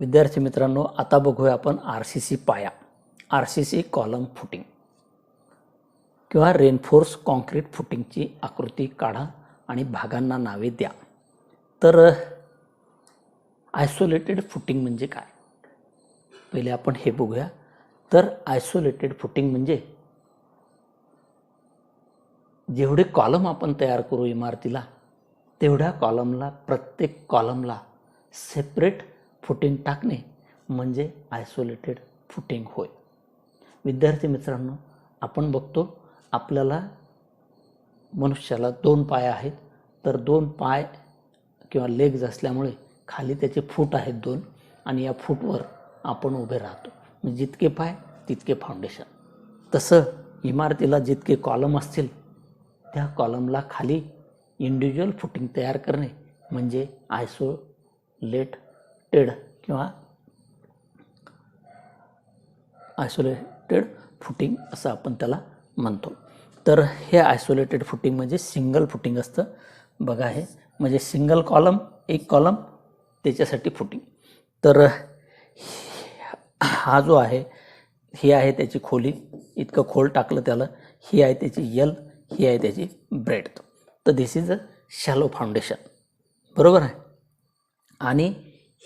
विद्यार्थी मित्रांनो, आता बघूया आपण RCC पाया, RCC कॉलम फुटिंग किंवा रेनफोर्स कॉन्क्रीट फुटिंगची आकृती काढा आणि भागांना नावे द्या. तर आयसोलेटेड फुटिंग म्हणजे काय, पहिले आपण हे बघूया. तर आयसोलेटेड फुटिंग म्हणजे जेवढे कॉलम आपण तयार करू इमारतीला, तेवढ्या कॉलमला, प्रत्येक कॉलमला सेपरेट फुटिंग टाकणे म्हणजे आयसोलेटेड फुटिंग होय. विद्यार्थी मित्रांनो, आपण बघतो आपल्याला मनुष्याला 2 पाय आहेत. तर 2 पाय किंवा लेग्स असल्यामुळे खाली त्याचे फूट आहेत 2 आणि या फूटवर आपण उभे राहतो. म्हणजे जितके पाय तितके फाउंडेशन. तसं इमारतीला जितके कॉलम असतील त्या कॉलमला खाली इंडिव्हिज्युअल फुटिंग तयार करणे म्हणजे आयसोलेटेड फुटिंग असं आपण त्याला म्हणतो. तर हे आयसोलेटेड फुटिंग म्हणजे सिंगल फुटिंग असतं. बघा, हे म्हणजे सिंगल कॉलम, एक कॉलम, त्याच्यासाठी फुटिंग. तर हा जो आहे, ही आहे त्याची खोली, इतकं खोल टाकलं त्याला. ही आहे त्याची यल, ही आहे त्याची ब्रेडथ. तर दिस इज अ शॅलो फाउंडेशन, बरोबर आहे. आणि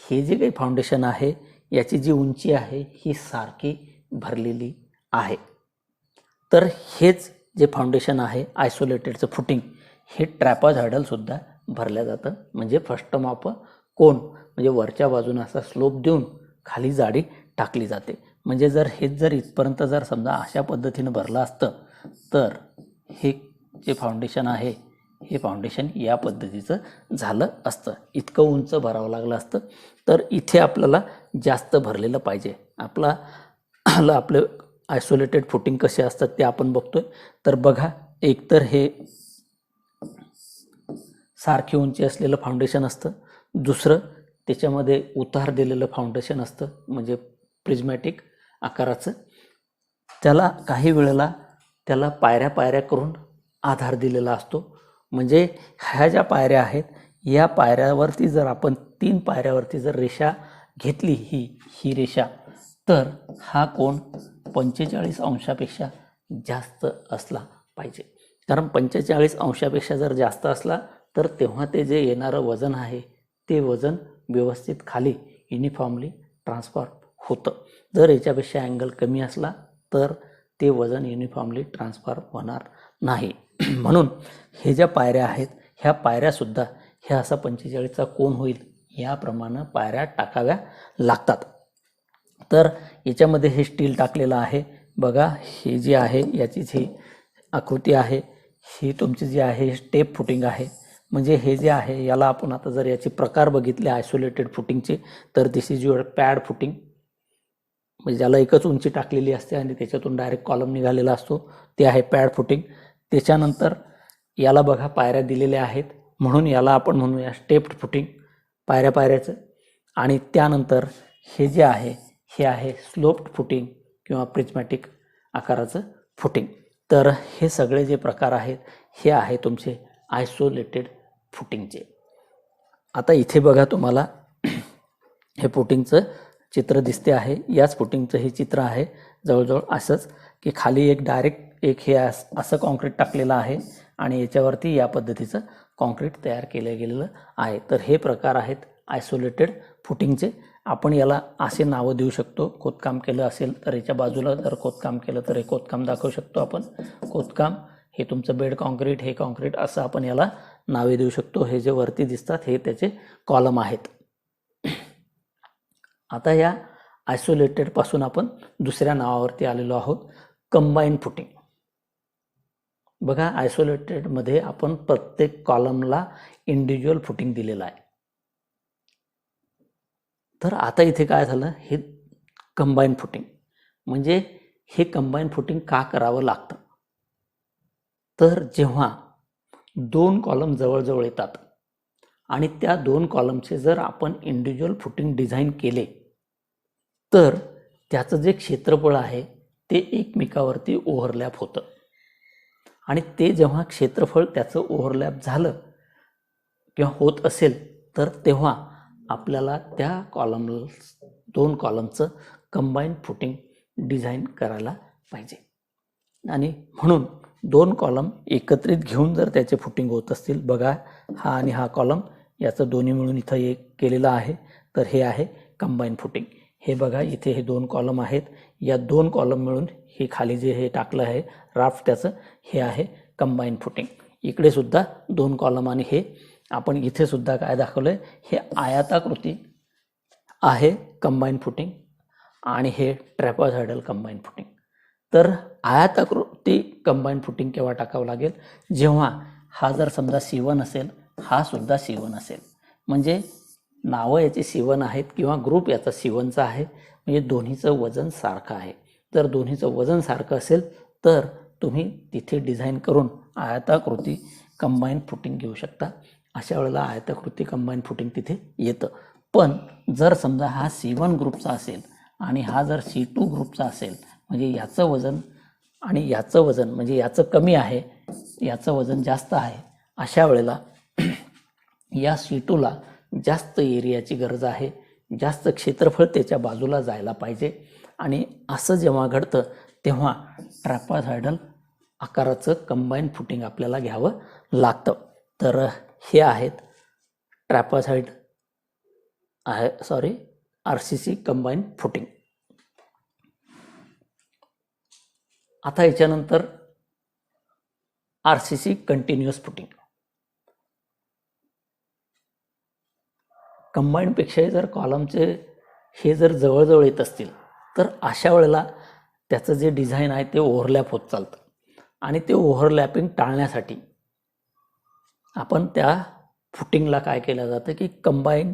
हे जे काही फाउंडेशन आहे याची जी उंची आहे ही सारखी भरलेली आहे. तर हेच जे फाउंडेशन आहे आयसोलेटेडचं फुटिंग, हे ट्रॅपेझॉइडलसुद्धा भरल्या जातं. म्हणजे फर्स्ट ऑफ कोन, म्हणजे वरच्या बाजूने असा स्लोप देऊन खाली जाडी टाकली जाते. म्हणजे हेच जर इथपर्यंत समजा अशा पद्धतीनं भरलं असतं तर हे जे फाउंडेशन आहे हे फाउंडेशन या पद्धतीचं झालं असतं. इतकं उंच भरावं लागलं असतं. तर इथे आपल्याला जास्त भरलेलं पाहिजे. आपलं आयसोलेटेड फुटिंग कसे असतात ते आपण बघतोय. तर बघा, एकतर हे सारखी उंची असलेलं फाउंडेशन असतं. दुसरं त्याच्यामध्ये उतार दिलेलं फाउंडेशन असतं, म्हणजे प्रिझमॅटिक आकाराचं. त्याला काही वेळेला त्याला पायऱ्या पायऱ्या करून आधार दिलेला असतो. म्हणजे ह्या ज्या पायऱ्या आहेत या पायऱ्यावरती जर आपण 3 पायऱ्यावरती जर रेषा घेतली, ही रेषा, तर हा कोण 45 अंशापेक्षा जास्त असला पाहिजे. कारण 45 अंशापेक्षा जर जास्त असला तर तेव्हा ते जे येणारं वजन आहे ते वजन व्यवस्थित खाली युनिफॉर्मली ट्रान्सफर होतं. जर याच्यापेक्षा अँगल कमी असला तर ते वजन युनिफॉर्मली ट्रान्सफर होणार नाही. म्हणून हे ज्या पायऱ्या आहेत ह्या पायऱ्यासुद्धा ह्या असा 45चा कोन होईल याप्रमाणे पायऱ्या टाकाव्या लागतात. तर याच्यामध्ये हे स्टील टाकलेलं आहे. बघा, हे जे आहे याचीच ही आकृती आहे. ही तुमची जी आहे स्टेप फुटिंग आहे. म्हणजे हे जे आहे याला आपण आता जर याचे प्रकार बघितले आयसोलेटेड फुटिंगचे, तर दिस इज युअर पॅड फुटिंग, म्हणजे ज्याला एकच उंची टाकलेली असते आणि त्याच्यातून डायरेक्ट कॉलम निघालेला असतो, ते आहे पॅड फुटिंग. त्याच्यानंतर याला बघा पायऱ्या दिलेल्या आहेत म्हणून याला आपण म्हणूया स्टेप्ड फुटिंग, पायऱ्या पायऱ्याचं. आणि त्यानंतर हे जे आहे हे आहे स्लोप्ड फुटिंग किंवा प्रिझमॅटिक आकाराचं फुटिंग. तर हे सगळे जे प्रकार आहेत हे आहे तुमचे आयसोलेटेड फुटिंगचे. आता इथे बघा, तुम्हाला हे फुटिंगचं चित्र दिसते आहे. याच फुटिंगचं हे चित्र आहे जवळजवळ असंच, की खाली एक डायरेक्ट हे असं कॉन्क्रीट टाकलेलं आहे आणि याच्यावरती या पद्धतीचं कॉन्क्रीट तयार केलं गेलेलं आहे. तर हे प्रकार आहेत आयसोलेटेड फुटिंगचे. आपण याला असे नावं देऊ शकतो. खोदकाम केलं असेल तर याच्या बाजूला जर खोदकाम केलं तर हे खोदकाम दाखवू शकतो आपण. खोदकाम, हे तुमचं बेड कॉन्क्रीट, हे कॉन्क्रीट, असं आपण याला नावे देऊ शकतो. हे जे वरती दिसतात हे त्याचे कॉलम आहेत. आता या आयसोलेटेडपासून आपण दुसऱ्या नावावरती आलेलो आहोत, कंबाईन फुटिंग. बघा, आयसोलेटेडमध्ये आपण प्रत्येक कॉलमला इंडिव्हिज्युअल फुटिंग दिलेलं आहे. तर आता इथे काय झालं, हे कंबाईन फुटिंग. म्हणजे हे कंबाईन फुटिंग का करावं लागतं, तर जेव्हा 2 कॉलम जवळजवळ येतात आणि त्या 2 कॉलमचे जर आपण इंडिव्हिज्युअल फुटिंग डिझाईन केले तर त्याचं जे क्षेत्रफळ आहे ते एकमेकावरती ओव्हरलॅप होतं. आणि ते जेव्हा क्षेत्रफळ त्याचं ओव्हरलॅप झालं किंवा होत असेल तर तेव्हा आपल्याला त्या 2 कॉलमचं कंबाईन फुटिंग डिझाईन करायला पाहिजे. आणि म्हणून 2 कॉलम एकत्रित घेऊन जर त्याचे फुटिंग होत असतील, बघा हा आणि हा कॉलम याचं दोन्ही मिळून इथं एक केलेलं आहे, तर हे आहे कंबाईन फुटिंग. हे बघा इथे हे 2 कॉलम आहेत, या 2 कॉलम मिळून हे खाली जे हे टाकलं आहे राफ्ट त्याचं, हे आहे कंबाईन फुटिंग. इकडे सुद्धा 2 कॉलम आणि हे आपण इथे सुद्धा काय दाखवलं आहे, हे आयताकृती आहे कंबाईन फुटिंग आणि हे ट्रॅपेझॉइडल कंबाईन फुटिंग. तर आयताकृती कंबाईन फुटिंग केव्हा टाकावं लागेल, जेव्हा हा जर समजा C1 असेल, हा सुद्धा C1 असेल, म्हणजे नावं याचे C1 आहेत किंवा ग्रुप याचा C1चा आहे, म्हणजे दोन्हीचं वजन सारखं आहे. तर दोन्हीचं वजन सारखं असेल तर तुम्ही तिथे डिझाईन करून आयताकृती कंबाईन फुटिंग घेऊ शकता. अशा वेळेला आयताकृती कंबाईन फुटिंग तिथे येतं. पण जर समजा हा C1 ग्रुपचा असेल आणि हा जर C2 ग्रुपचा असेल, म्हणजे याचं वजन आणि याचं वजन, म्हणजे याचं कमी आहे, याचं वजन जास्त आहे, अशा वेळेला या C2ला जास्त एरियाची गरज आहे, जास्त क्षेत्रफळ त्याच्या बाजूला जायला पाहिजे. आणि असं जेव्हा घडतं तेव्हा ट्रॅपेझॉइडल आकाराचं कंबाईन फुटिंग आपल्याला घ्यावं लागतं. तर हे आहेत ट्रॅपेझॉइड RCC कंबाईन फुटिंग. आता याच्यानंतर RCC कंटिन्युअस फुटिंग. कंबाईनपेक्षाही जर कॉलमचे हे जर जवळजवळ येत असतील तर अशा वेळेला त्याचं जे डिझाईन आहे ते ओव्हरलॅप होत चालतं. आणि ते ओव्हरलॅपिंग टाळण्यासाठी आपण त्या फुटिंगला काय केलं जातं की कंबाईन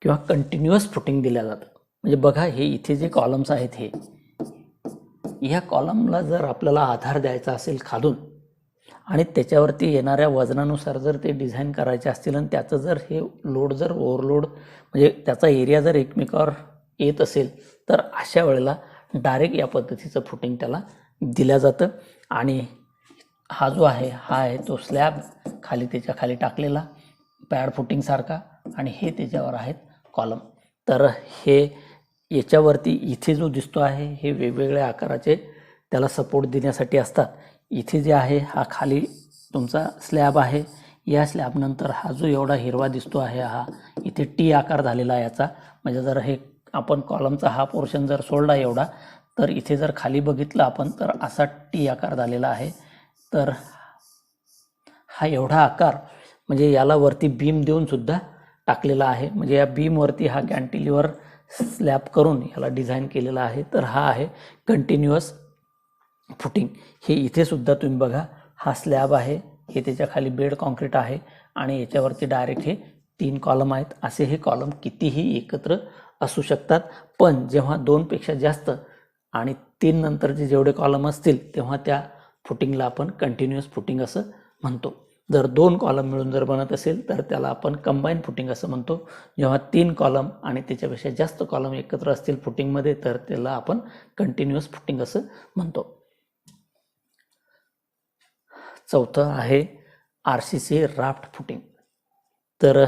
किंवा कंटिन्युअस फुटिंग दिलं जातं. म्हणजे बघा हे इथे जे कॉलम्स आहेत, हे ह्या कॉलमला जर आपल्याला आधार द्यायचा असेल खालून आणि त्याच्यावरती येणाऱ्या वजनानुसार जर ते डिझाईन करायचे असतील आणि त्याचं जर हे लोड जर ओव्हरलोड, म्हणजे त्याचा एरिया जर एकमेकावर येत असेल, तर अशा वेळेला डायरेक्ट या पद्धतीचं फुटिंग त्याला दिलं जातं. आणि हा जो आहे हा आहे तो स्लॅब खाली त्याच्या खाली टाकलेला पॅड फुटिंगसारखा, आणि हे त्याच्यावर आहेत कॉलम. तर हे याच्यावरती इथे जो दिसतो आहे हे वेगवेगळ्या आकाराचे त्याला सपोर्ट देण्यासाठी असतात. इथे जे आहे हा खाली तुमचा स्लॅब आहे, या स्लॅबनंतर हा जो एवढा हिरवा दिसतो आहे हा इथे T आकार झालेला आहे याचा. म्हणजे जर हे आपण कॉलमचा हा पोर्शन जर सोडला एवढा, तर इथे जर खाली बघितलं आपण तर असा T आकार झालेला आहे. तर हा एवढा आकार म्हणजे याला वरती बीम देऊन सुद्धा टाकलेला आहे. म्हणजे या बीमवरती हा कॅन्टिलिव्हर स्लॅब करून याला डिझाईन केलेला आहे. तर हा आहे कंटिन्युअस फुटिंग. हे इथे सुद्धा तुम्ही बघा हा स्लॅब आहे, हे त्याच्या खाली बेड कॉन्क्रीट आहे आणि याच्यावरती डायरेक्ट हे 3 कॉलम आहेत. असे हे कॉलम कितीही एकत्र असू शकतात, पण जेव्हा 2पेक्षा जास्त आणि 3 नंतरचे जेवढे कॉलम असतील तेव्हा त्या फुटिंगला आपण कंटिन्युअस फुटिंग असं म्हणतो. जर 2 कॉलम मिळून जर बनत असेल तर त्याला आपण कंबाईन फुटिंग असं म्हणतो. जेव्हा 3 कॉलम आणि त्याच्यापेक्षा जास्त कॉलम एकत्र असतील फुटिंगमध्ये तर त्याला आपण कंटिन्युअस फुटिंग असं म्हणतो. चौथं आहे RCC राफ्ट फुटिंग. तर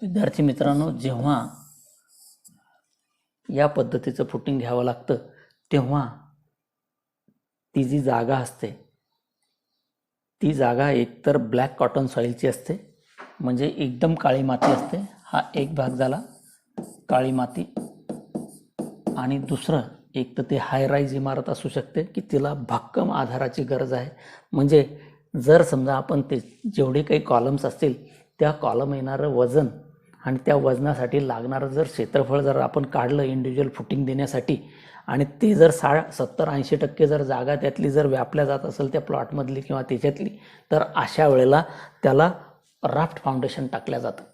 विद्यार्थी मित्रांनो, जेव्हा या पद्धतीचं फुटिंग घ्यावं लागतं तेव्हा ती जी जागा असते ती जागा एकतर ब्लॅक कॉटन सॉईलची असते, म्हणजे एकदम काळी माती असते. हा एक भाग झाला काळी माती. आणि दुसरं एक तर ते हाय राईज इमारत असू शकते की तिला भक्कम आधाराची गरज आहे. म्हणजे जर समजा आपण ते जेवढे काही कॉलम्स असतील त्या कॉलम येणारं वजन आणि त्या वजनासाठी लागणारं जर क्षेत्रफळ जर आपण काढलं इंडिव्हिज्युअल फुटिंग देण्यासाठी, आणि ते जर 70-80% जर जागा त्यातली जर व्यापल्या जात असेल त्या प्लॉटमधली किंवा त्याच्यातली, तर अशा वेळेला त्याला राफ्ट फाउंडेशन टाकल्या जातं.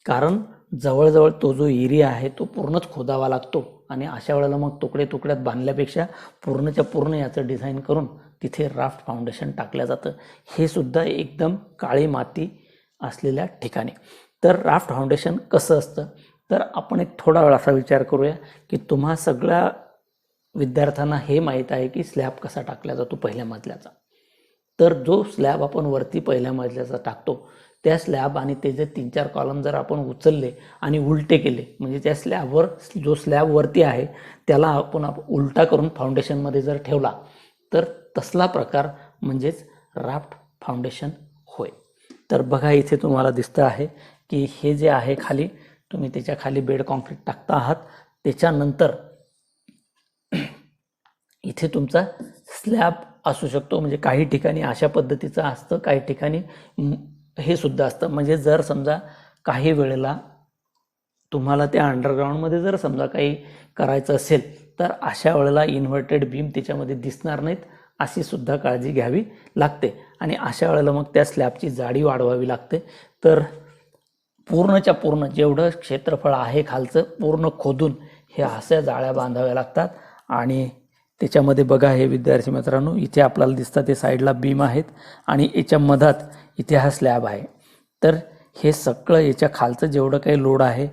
कारण जवळजवळ तो जो एरिया आहे तो पूर्णच खोदावा लागतो आणि अशा वेळेला मग तुकड्यात बांधल्यापेक्षा पूर्णच्या पूर्ण याचं डिझाईन करून तिथे राफ्ट फाउंडेशन टाकलं जातं. हे सुद्धा एकदम काळी माती असलेल्या ठिकाणी. तर राफ्ट फाउंडेशन कसं असतं, तर आपण एक थोडा वेळ असा विचार करूया की तुम्हा सगळ्या विद्यार्थ्यांना हे माहीत आहे की स्लॅब कसा टाकला जातो पहिल्या मजल्याचा. तर जो स्लॅब आपण वरती पहिल्या मजल्याचा टाकतो त्या स्लॅब आणि त्याचे 3-4 कॉलम जर आपण उचलले आणि उलटे केले, म्हणजे त्या स्लॅबवर जो स्लॅब वरती आहे त्याला आपण उलटा करून फाउंडेशनमध्ये जर ठेवला तर तसला प्रकार म्हणजेच राफ्ट फाउंडेशन होय. तर बघा इथे तुम्हाला दिसतं आहे की हे जे आहे खाली तुम्ही त्याच्या खाली बेड कॉन्क्रीट टाकता आहात, त्याच्यानंतर इथे तुमचा स्लॅब असू शकतो. म्हणजे काही ठिकाणी अशा पद्धतीचं असतं, काही ठिकाणी हे सुद्धा असतं. म्हणजे जर समजा काही वेळेला तुम्हाला त्या अंडरग्राऊंडमध्ये जर समजा काही करायचं असेल तर अशा वेळेला इन्व्हर्टेड बीम त्याच्यामध्ये दिसणार नाहीत, अशी सुद्धा काळजी घ्यावी लागते. आणि अशा वेळेला मग त्या स्लॅबची जाडी वाढवावी लागते. तर पूर्णच्या पूर्ण जेवढं क्षेत्रफळ आहे खालचं पूर्ण खोदून हे अशा जाळ्या बांधाव्या लागतात. आणि त्याच्यामध्ये बघा हे विद्यार्थी मित्रांनो, इथे आपल्याला दिसतात ते साईडला बीम आहेत आणि याच्या मधात इथे हा स्लॅब आहे. तर हे सगळं याच्या खालचं जेवढं काही लोड आहे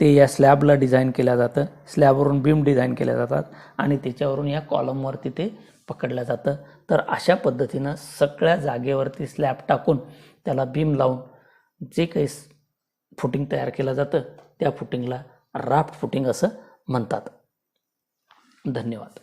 ते या स्लॅबला डिझाईन केलं जातं, स्लॅबवरून बीम डिझाईन केल्या जातात आणि त्याच्यावरून या कॉलमवरती ते पकडलं जातं. तर अशा पद्धतीनं सगळ्या जागेवरती स्लॅब टाकून त्याला बीम लावून जे काही फुटिंग तयार केलं जातं त्या फुटिंगला राफ्ट फुटिंग असं म्हणतात. धन्यवाद.